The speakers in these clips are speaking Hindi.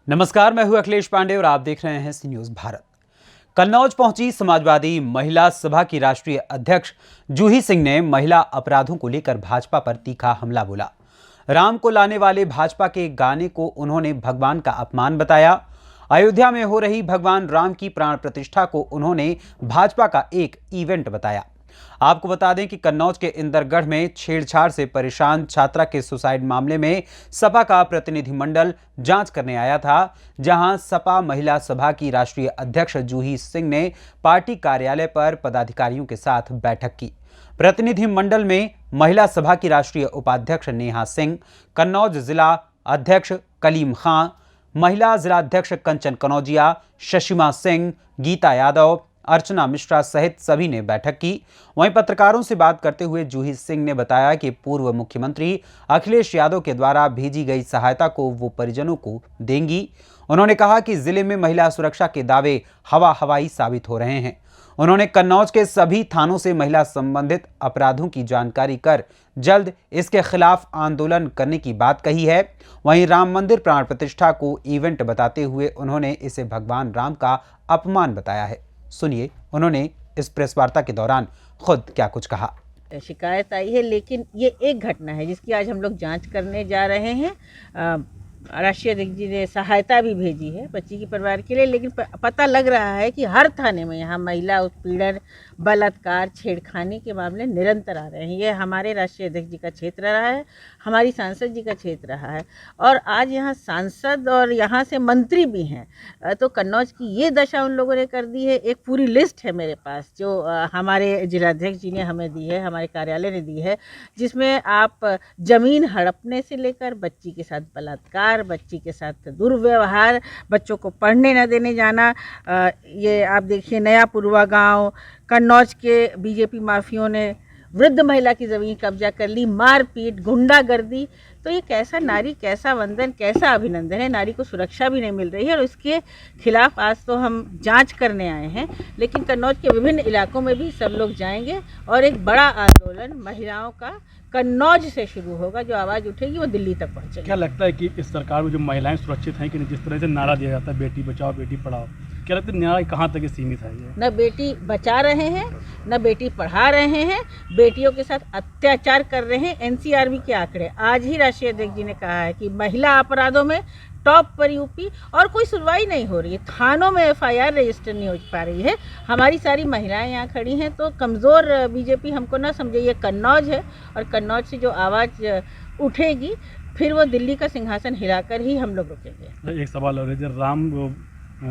नमस्कार, मैं हूं अखिलेश पांडे और आप देख रहे हैं सी न्यूज भारत। कन्नौज पहुंची समाजवादी महिला सभा की राष्ट्रीय अध्यक्ष जूही सिंह ने महिला अपराधों को लेकर भाजपा पर तीखा हमला बोला। राम को लाने वाले भाजपा के गाने को उन्होंने भगवान का अपमान बताया। अयोध्या में हो रही भगवान राम की प्राण प्रतिष्ठा को उन्होंने भाजपा का एक इवेंट बताया। आपको बता दें कि कन्नौज के इंदरगढ़ में छेड़छाड़ से परेशान छात्रा के सुसाइड मामले में सपा का प्रतिनिधिमंडल जांच करने आया था, जहां सपा महिला सभा की राष्ट्रीय अध्यक्ष जूही सिंह ने पार्टी कार्यालय पर पदाधिकारियों के साथ बैठक की। प्रतिनिधिमंडल में महिला सभा की राष्ट्रीय उपाध्यक्ष नेहा सिंह, कन्नौज जिला अध्यक्ष कलीम खां, महिला जिलाध्यक्ष कंचन कनौजिया, शशिमा सिंह, गीता यादव, अर्चना मिश्रा सहित सभी ने बैठक की। वहीं पत्रकारों से बात करते हुए जूही सिंह ने बताया कि पूर्व मुख्यमंत्री अखिलेश यादव के द्वारा भेजी गई सहायता को वो परिजनों को देंगी। उन्होंने कहा कि जिले में महिला सुरक्षा के दावे हवाई साबित हो रहे हैं। उन्होंने कन्नौज के सभी थानों से महिला संबंधित अपराधों की जानकारी कर जल्द इसके खिलाफ आंदोलन करने की बात कही है। वहीं राम मंदिर प्राण प्रतिष्ठा को इवेंट बताते हुए उन्होंने इसे भगवान राम का अपमान बताया है। सुनिए उन्होंने इस प्रेस वार्ता के दौरान खुद क्या कुछ कहा। शिकायत आई है, लेकिन ये एक घटना है जिसकी आज हम लोग जांच करने जा रहे हैं। राष्ट्रीय अध्यक्ष जी ने सहायता भी भेजी है बच्ची के परिवार के लिए, लेकिन पता लग रहा है कि हर थाने में यहाँ महिला उत्पीड़न, बलात्कार, छेड़खानी के मामले निरंतर आ रहे हैं। ये हमारे राष्ट्रीय अध्यक्ष जी का क्षेत्र रहा है, हमारी सांसद जी का क्षेत्र रहा है, और आज यहाँ सांसद और यहाँ से मंत्री भी हैं। तो कन्नौज की ये दशा उन लोगों ने कर दी है। एक पूरी लिस्ट है मेरे पास जो हमारे जिलाध्यक्ष जी ने हमें दी है, हमारे कार्यालय ने दी है, जिसमें आप जमीन हड़पने से लेकर बच्ची के साथ बलात्कार, बच्ची के साथ दुर्व्यवहार, बच्चों को पढ़ने न देने जाना, ये आप देखिए नया पुरवा गांव, कन्नौज के बीजेपी माफियों ने वृद्ध महिला की ज़मीन कब्जा कर ली, मारपीट, गुंडागर्दी। तो ये कैसा नारी, कैसा वंदन, कैसा अभिनंदन है। नारी को सुरक्षा भी नहीं मिल रही है और इसके खिलाफ आज तो हम जांच करने आए हैं, लेकिन कन्नौज के विभिन्न इलाकों में भी सब लोग जाएंगे और एक बड़ा आंदोलन महिलाओं का कन्नौज से शुरू होगा। जो आवाज़ उठेगी वो दिल्ली तक पहुँचेगी। क्या लगता है कि इस सरकार में जो महिलाएं सुरक्षित हैं कि नहीं? जिस तरह से नारा दिया जाता है बेटी बचाओ बेटी पढ़ाओ, क्या लगता है न्याय कहाँ तक सीमित है? ये न बेटी बचा रहे हैं, न बेटी पढ़ा रहे हैं, बेटियों के साथ अत्याचार कर रहे हैं। एनसीआरबी के आंकड़े, आज ही राष्ट्रीय अध्यक्ष जी ने कहा है कि महिला अपराधों में टॉप पर यूपी, और कोई सुनवाई नहीं हो रही है। थानों में एफआईआर रजिस्टर नहीं हो पा रही है। हमारी सारी महिलाएं यहाँ खड़ी हैं, तो कमज़ोर बीजेपी हमको ना समझे। ये कन्नौज है और कन्नौज से जो आवाज़ उठेगी फिर वो दिल्ली का सिंहासन हिलाकर ही हम लोग रुकेंगे। एक सवाल और है,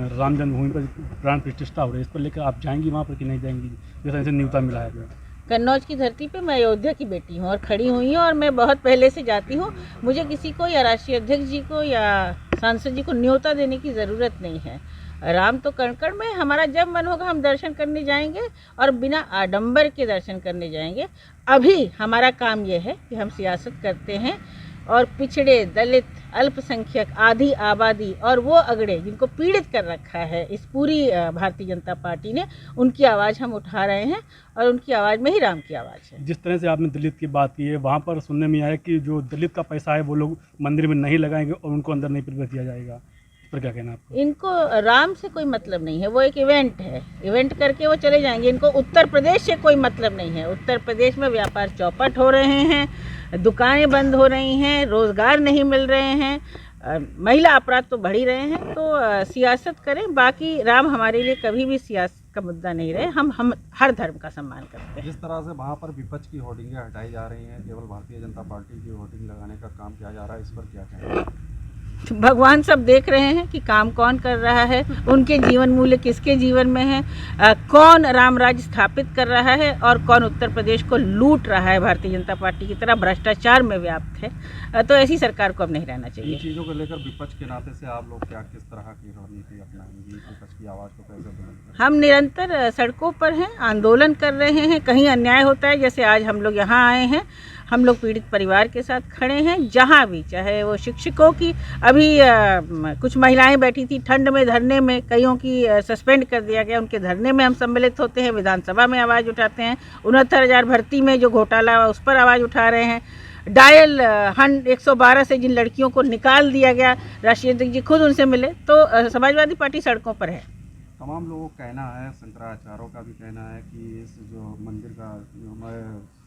राम जन्मभूमि पर प्राण प्रतिष्ठा हो रही है, इस पर लेकर आप जाएंगी वहाँ पर कि नहीं जाएंगी? जैसे इनसे न्योता मिला है। कन्नौज की धरती पे मैं अयोध्या की बेटी हूँ और खड़ी हुई हूँ, और मैं बहुत पहले से जाती हूँ। मुझे किसी को या राष्ट्रीय अध्यक्ष जी को या सांसद जी को न्योता देने की ज़रूरत नहीं है। राम तो कण में, हमारा जब मन होगा हम दर्शन करने जाएंगे और बिना आडंबर के दर्शन करने जाएंगे। अभी हमारा काम यह है कि हम सियासत करते हैं और पिछड़े, दलित, अल्पसंख्यक, आधी आबादी और वो अगड़े जिनको पीड़ित कर रखा है इस पूरी भारतीय जनता पार्टी ने, उनकी आवाज़ हम उठा रहे हैं और उनकी आवाज़ में ही राम की आवाज़ है। जिस तरह से आपने दलित की बात की है, वहाँ पर सुनने में आया कि जो दलित का पैसा है वो लोग मंदिर में नहीं लगाएंगे और उनको अंदर नहीं प्रवेश दिया जाएगा। इस पर क्या कहना है आपको? इनको राम से कोई मतलब नहीं है, वो एक इवेंट है, इवेंट करके वो चले जाएंगे। इनको उत्तर प्रदेश से कोई मतलब नहीं है। उत्तर प्रदेश में व्यापार चौपट हो रहे हैं, दुकानें बंद हो रही हैं, रोज़गार नहीं मिल रहे हैं, महिला अपराध तो बढ़ ही रहे हैं। तो सियासत करें, बाकी राम हमारे लिए कभी भी सियासत का मुद्दा नहीं रहे। हम हर धर्म का सम्मान करते हैं। जिस तरह से वहाँ पर विपक्ष की होर्डिंगें हटाई जा रही हैं, केवल भारतीय जनता पार्टी की होर्डिंग लगाने का काम किया जा रहा है, इस पर क्या कहें? भगवान सब देख रहे हैं कि काम कौन कर रहा है, उनके जीवन मूल्य किसके जीवन में है, कौन राम राज्य स्थापित कर रहा है और कौन उत्तर प्रदेश को लूट रहा है भारतीय जनता पार्टी की तरह भ्रष्टाचार में व्याप्त है। तो ऐसी सरकार को अब नहीं रहना चाहिए। इन चीज़ों को लेकर विपक्ष के नाते से आप लोग क्या, किस तरह की रणनीति अपनाएंगे? विपक्ष की आवाज़ को कैसे बुलंद? हम निरंतर सड़कों पर हैं, आंदोलन कर रहे हैं। कहीं अन्याय होता है, जैसे आज हम लोग यहाँ आए हैं, हम लोग पीड़ित परिवार के साथ खड़े हैं। जहाँ भी, चाहे वो शिक्षकों की, अभी कुछ महिलाएं बैठी थी ठंड में धरने में, कईयों की सस्पेंड कर दिया गया, उनके धरने में हम सम्मिलित होते हैं, विधानसभा में आवाज़ उठाते हैं। 69,000 भर्ती में जो घोटाला उस पर आवाज़ उठा रहे हैं। डायल 112 से जिन लड़कियों को निकाल दिया गया, राष्ट्रीय अध्यक्ष जी खुद उनसे मिले, तो समाजवादी पार्टी सड़कों पर है। तमाम लोगों का कहना है, शंकराचार्यों का भी कहना है कि इस जो मंदिर का जो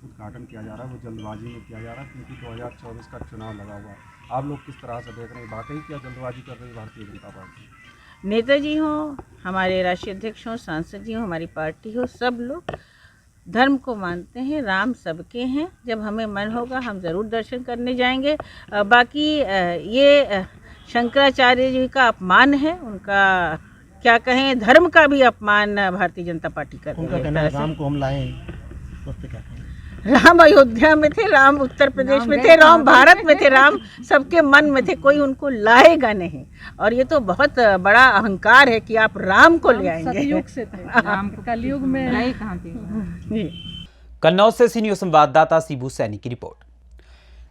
उद्घाटन किया जा रहा है वो जल्दबाजी में किया जा रहा है, क्योंकि 2024 का चुनाव लगा हुआ है। आप लोग किस तरह से देख रहे हैं, वाकई क्या जल्दबाजी कर रही है भारतीय जनता पार्टी? नेताजी हों, हमारे राष्ट्रीय अध्यक्ष हों, सांसद जी हों, हमारी पार्टी हो, सब लोग धर्म को मानते हैं, राम सबके हैं। जब हमें मन होगा हम ज़रूर दर्शन करने जाएंगे। बाकी ये शंकराचार्य जी का अपमान है, उनका क्या कहें, धर्म का भी अपमान भारतीय जनता पार्टी कर रही है। उनका कहना है राम को हम लाएं, उस पे क्या कहें? राम अयोध्या में थे, राम उत्तर प्रदेश में थे, राम भारत में थे, राम सबके मन में थे, कोई उनको लाएगा नहीं। और ये तो बहुत बड़ा अहंकार है कि आप राम को ले आएंगे। सतयुग से थे, राम को कलयुग में रहे कहाँ थे। जी। कन्नौज से सीनियर संवाददाता शिबू सैनी की रिपोर्ट।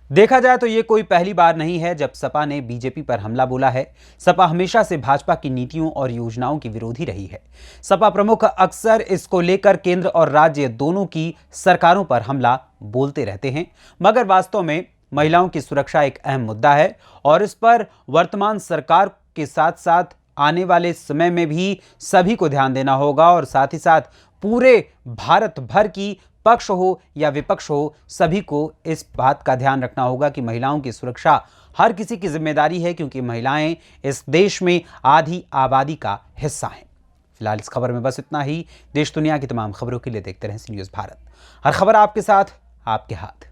देखा जाए तो ये कोई पहली बार नहीं है जब सपा ने बीजेपी पर हमला बोला है। सपा हमेशा से भाजपा की नीतियों और योजनाओं की विरोधी रही है। सपा प्रमुख अक्सर इसको लेकर केंद्र और राज्य दोनों की सरकारों पर हमला बोलते रहते हैं, मगर वास्तव में महिलाओं की सुरक्षा एक अहम मुद्दा है और इस पर वर्तमान सरकार के साथ साथ आने वाले समय में भी सभी को ध्यान देना होगा और साथ ही साथ पूरे भारत भर की पक्ष हो या विपक्ष हो, सभी को इस बात का ध्यान रखना होगा कि महिलाओं की सुरक्षा हर किसी की जिम्मेदारी है, क्योंकि महिलाएं इस देश में आधी आबादी का हिस्सा हैं। फिलहाल इस खबर में बस इतना ही। देश दुनिया की तमाम खबरों के लिए देखते रहें सी न्यूज़ भारत। हर खबर आपके साथ, आपके हाथ।